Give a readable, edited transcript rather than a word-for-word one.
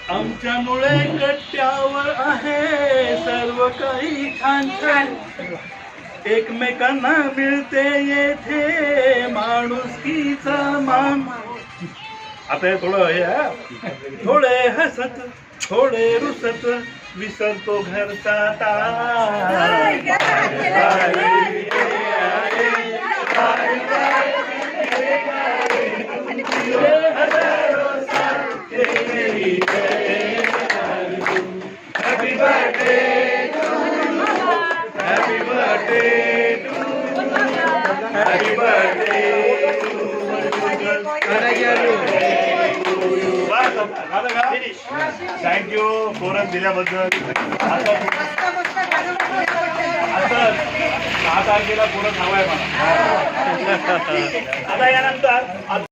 आमच्यामुळे कट्ट्यावर आहे सर्व काही छान छान, एकमेकांना मिळते येथे माणुसकीचा मान. आता हे थोडं हे थोडे हसत थोडे रुसत विसरतो घरचा ताण. थँक्यू फोरम दिल्याबद्दल. आता 6 तारखेला फोरम हवाय मला. आता यानंतर